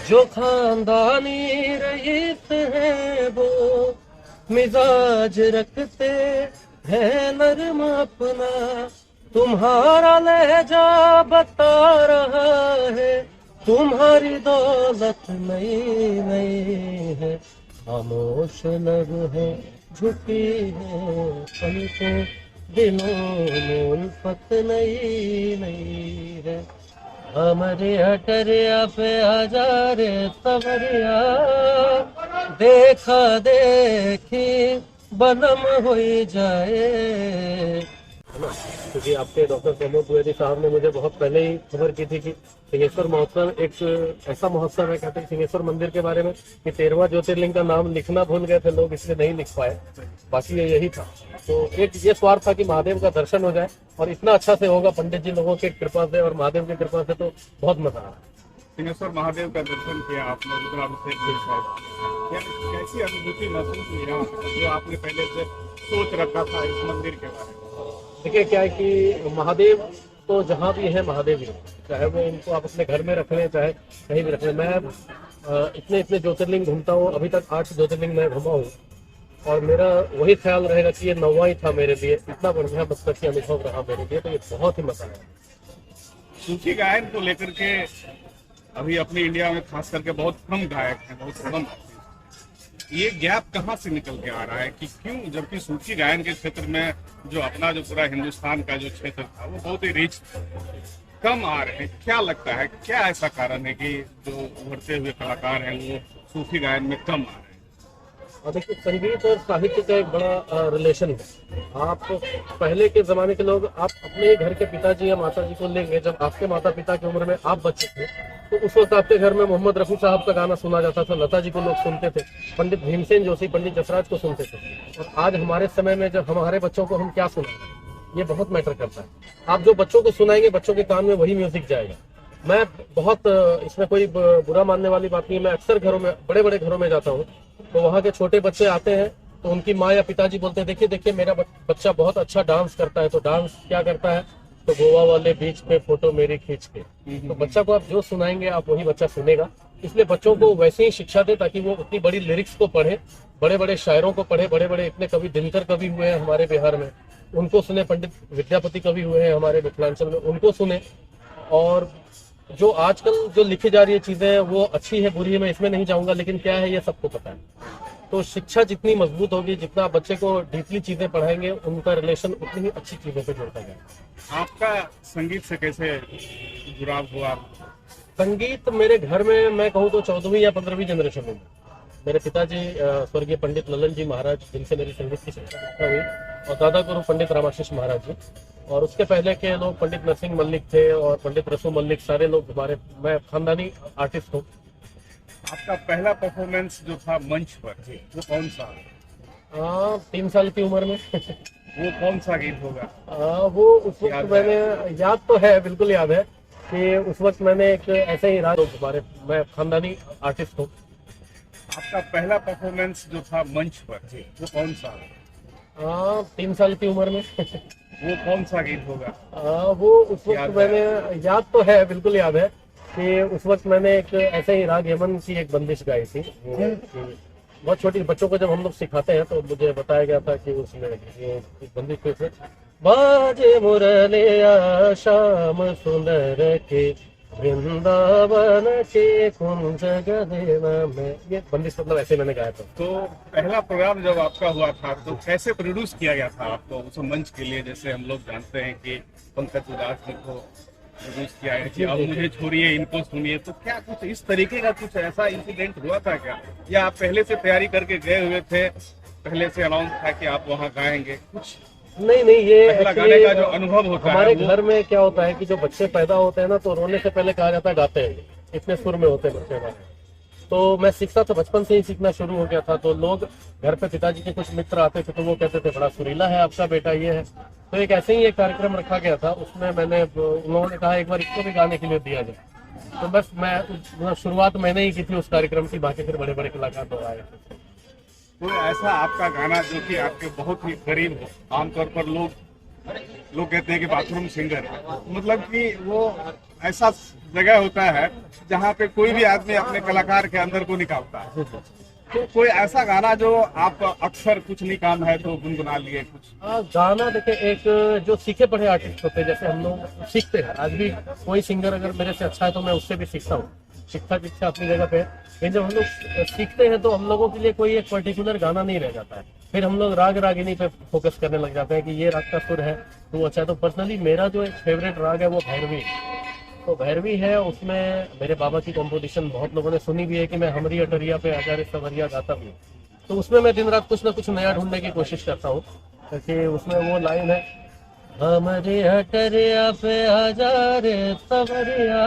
जो खानदानी रईस है वो मिजाज रखते हैं नरम अपना, तुम्हारा लहजा बता रहा है तुम्हारी दौलत नई नई है, खामोश लब है झुकी है पलकों, दिलों में उल्फत नई नई है, हमारे हटरिया पे हजारे सवरिया, देखा देखी बदम हो जाए। है ना, क्योंकि आपके डॉक्टर प्रमोद द्विवेदी साहब ने मुझे बहुत पहले ही खबर की थी कि सिंहेश्वर महोत्सव एक ऐसा महोत्सव है, कहते हैं सिंहेश्वर मंदिर के बारे में कि 13वां ज्योतिर्लिंग का नाम लिखना भूल गए थे लोग, इसलिए नहीं लिख पाए, बाकी ये यही था। तो एक ये स्वार्थ था कि महादेव का दर्शन हो जाए, और इतना अच्छा से होगा पंडित जी लोगों की कृपा से और महादेव की कृपा से, तो बहुत मजा आया। सिंहेश्वर महादेव का दर्शन किया आपने, रुद्राभिषेक कैसी अनुभूति महसूस हुई यहाँ जो आपने पहले से सोच रखा था इस मंदिर के बारे में? देखिए क्या है कि महादेव तो जहाँ भी है महादेव ही, चाहे वो इनको आप अपने घर में रख लें चाहे कहीं भी रख लें। मैं इतने ज्योतिर्लिंग घूमता हूँ, अभी तक 8 ज्योतिर्लिंग मैं घूमा हूँ, और मेरा वही ख्याल रहेगा कि ये 9वां ही था मेरे लिए। इतना बढ़िया पुस्तक अनुभव रहा मेरे लिए, तो ये बहुत ही मजा आया। सूफी गायन को लेकर के अभी अपने इंडिया में खास करके बहुत कम गायक हैं, बहुत कम। ये गैप कहाँ से निकल के आ रहा है कि क्यों, जबकि सूफी गायन के क्षेत्र में जो अपना जो पूरा हिंदुस्तान का जो क्षेत्र था वो बहुत ही रिच, कम आ रहे हैं? क्या लगता है, क्या ऐसा कारण है कि जो उभरते हुए कलाकार हैं वो सूफी गायन में कम आ रहे हैं? और देखिए संगीत और साहित्य का एक बड़ा रिलेशन है। आप पहले के जमाने के लोग, आप अपने घर के पिताजी या माता जी को लेंगे, जब आपके माता पिता की उम्र में आप बच्चे थे तो उस वक्त आपके घर में मोहम्मद रफी साहब का गाना सुना जाता था, लता जी को लोग सुनते थे, पंडित भीमसेन जोशी, पंडित जसराज को सुनते थे। और आज हमारे समय में जब हमारे बच्चों को हम क्या सुनाएंगे, ये बहुत मैटर करता है। आप जो बच्चों को सुनाएंगे बच्चों के कान में वही म्यूजिक जाएगा। मैं बहुत, इसमें कोई बुरा मानने वाली बात नहीं है, मैं अक्सर घरों में, बड़े बड़े घरों में जाता हूँ, तो वहाँ के छोटे बच्चे आते हैं तो उनकी माँ या पिताजी बोलते हैं देखिए देखिए मेरा बच्चा बहुत अच्छा डांस करता है, तो डांस क्या करता है, तो गोवा वाले बीच पे फोटो मेरी खींच के। तो बच्चा को आप जो सुनाएंगे आप वही बच्चा सुनेगा। इसलिए बच्चों को वैसे ही शिक्षा दे ताकि वो उतनी बड़ी लिरिक्स को पढ़े, बड़े बड़े शायरों को पढ़े, बड़े बड़े इतने कवि, दिनकर कवि हुए हैं हमारे बिहार में, उनको सुने, पंडित विद्यापति कवि हुए हैं हमारे मिथिलांचल में, उनको सुने। और जो आजकल जो लिखी जा रही है चीजें वो अच्छी है बुरी है मैं इसमें नहीं जाऊंगा, लेकिन क्या है ये सबको पता है। तो शिक्षा जितनी मजबूत होगी, जितना बच्चे को डीपली चीजें पढ़ाएंगे, उनका रिलेशन उतनी ही अच्छी चीजों पे जुड़ता जाएगा। आपका संगीत से कैसे जुड़ाव हुआ? संगीत मेरे घर में मैं कहूँ तो 14वीं या 15वीं जनरेशन में मेरे पिताजी स्वर्गीय पंडित ललन जी महाराज, जिनसे मेरी संगीत की शिक्षा हुई, और दादा गुरु पंडित रामाशीष महाराज जी, और उसके पहले के लोग पंडित नरसिंह मल्लिक थे और पंडित रसू मल्लिक, सारे लोग हमारे, मैं खानदानी आर्टिस्ट हूँ। आपका पहला परफॉर्मेंस जो था मंच पर वो कौन सा? 3 साल की उम्र में। वो कौन सा गीत होगा? वो उस वक्त मैंने, याद तो है, बिल्कुल याद है कि उस वक्त मैंने एक ऐसे ही रात, हमारे, मैं खानदानी आर्टिस्ट हूँ। आपका पहला परफॉर्मेंस जो था मंच पर वो कौन सा? 3 साल की उम्र में। वो कौन सा गीत होगा? वो उस वक्त मैंने, याद तो है, बिल्कुल याद है कि उस वक्त मैंने एक ऐसे ही राग यमन की एक बंदिश गाई थी। बहुत छोटी बच्चों को जब हम लोग सिखाते हैं तो मुझे बताया गया था कि उसमें ये बंदिश कैसे, बाजे मुरलिया शाम सुंदर के वृंदावन के कुंज गदेवा में, ये बंदिश मतलब ऐसे मैंने गाया था। तो पहला प्रोग्राम जब आपका हुआ था तो कैसे प्रोड्यूस किया गया था आपको उस मंच के लिए? जैसे हम लोग जानते हैं कि पंकज उदास जी को प्रोड्यूस किया है कि अब मुझे छोड़िए इनको सुनिए, तो क्या कुछ इस तरीके का कुछ ऐसा इंसिडेंट हुआ था क्या, या आप पहले से तैयारी करके गए हुए थे, पहले से अनाउंस था कि आप वहाँ गाएंगे कुछ? नहीं, ये गाने का जो अनुभव होता है हमारे घर में क्या होता है कि जो बच्चे पैदा होते हैं ना तो रोने से पहले कहा जाता है गाते हैं, इतने सुर में होते हैं बच्चे हमारे। तो मैं सीखता था, बचपन से ही सीखना शुरू हो गया था। तो लोग घर पे, पिताजी के कुछ मित्र आते थे तो वो कहते थे बड़ा सुरीला है आपका बेटा, ये है। तो एक ऐसे ही एक कार्यक्रम रखा गया था, उसमें उन्होंने कहा एक बार इसको भी गाने के लिए दिया जाए। तो बस मैं शुरुआत मैंने ही की थी उस कार्यक्रम की, बाकी फिर बड़े बड़े कलाकार लोग आए थे। तो ऐसा आपका गाना जो कि आपके बहुत ही करीब हो, आमतौर पर लोग लोग कहते हैं कि बाथरूम सिंगर, मतलब कि वो ऐसा जगह होता है जहाँ पे कोई भी आदमी अपने कलाकार के अंदर को निकालता है। तो कोई ऐसा गाना जो आप अक्सर कुछ नहीं काम है तो गुनगुना लिए कुछ? गाना देखिए, एक जो सीखे पढ़े आर्टिस्ट होते हैं, जैसे हम लोग सीखते हैं, आज भी कोई सिंगर अगर मेरे से अच्छा है तो मैं उससे भी सीखता हूँ, शिक्षा दीक्षा अपनी जगह पे है। लेकिन जब हम लोग सीखते हैं तो हम लोगों के लिए कोई एक पर्टिकुलर गाना नहीं रह जाता है, फिर हम लोग राग रागिनी पे फोकस करने लग जाते हैं कि ये राग का सुर है तो अच्छा है। तो पर्सनली मेरा जो एक फेवरेट राग है वो भैरवी, तो भैरवी है। उसमें मेरे बाबा की कॉम्पोजिशन बहुत लोगों ने सुनी भी है कि मैं हमरी अटरिया पे आचार्य सवरिया गाता भी हूँ। तो उसमें मैं दिन रात कुछ ना कुछ नया ढूंढने की कोशिश करता हूँ, क्योंकि उसमें वो लाइन है, हमरे अटरिया पे आचार्य सवरिया,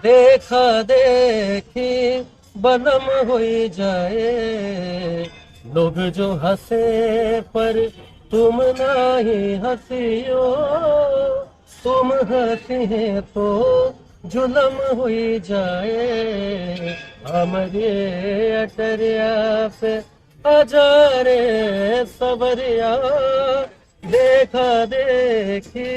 देखा देखी बनम हो जाए, लोग जो हंसे पर तुम नहीं हंसियो, तुम हंसी तो जुलम हो जाए, हमारे अटरिया पे आजारे सवरिया, देखा देखी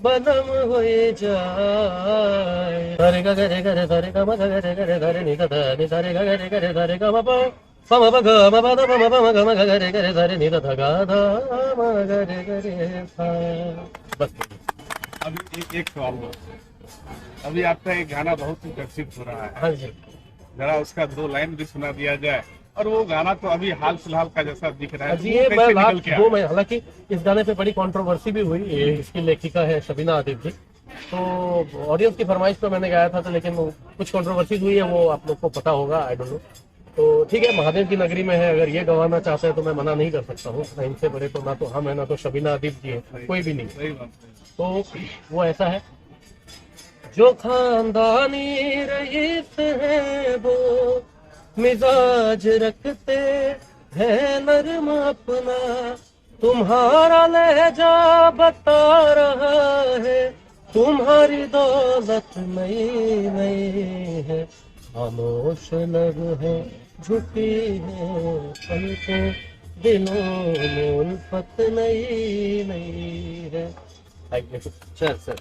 बनम हो जाए। धरे गा गरे गरे धरे गा म गा गरे गरे धरे नि गा धा नि धरे गा गरे गरे धरे गा म प म प ग म प द प म प म ग म गा गरे गरे धरे नि धा धा गा धा म गरे गरे धा। बस अभी एक सवाल हो, अभी आपका एक गाना बहुत ही चर्चित हो रहा है, हाँ जी, जरा उसका 2 लाइन भी सुना दिया जाए। और वो गाना तो अभी हाल फिलहाल का जैसा दिख रहा है, तो जी, वो ये कैसे निकल के दो आया? महीने, हालांकि इस गाने पे बड़ी कंट्रोवर्सी भी हुई। ये इसकी लेखिका है शबीना आदिब जी, तो ऑडियंस की फरमाइश पे मैंने गाया था, तो लेकिन कुछ कंट्रोवर्सी हुई है, वो आप लोग को पता होगा, आई डोंट नो। तो ठीक है, महादेव की नगरी में है, अगर ये गवाना चाहते हैं तो मैं मना नहीं कर सकता हूँ। इनसे बड़े तो ना तो हम है ना तो शबीना आदिब जी है, कोई भी नहीं। सही बात है। तो वो ऐसा है, जो खानदानी रईस है वो मिजाज रखते हैं नरम अपना, तुम्हारा लहजा बता रहा है, तुम्हारी दौलत नई नई है, खामोश लब है झुकी है पलकों, दिलों में उल्फत नई नई है। Sir sir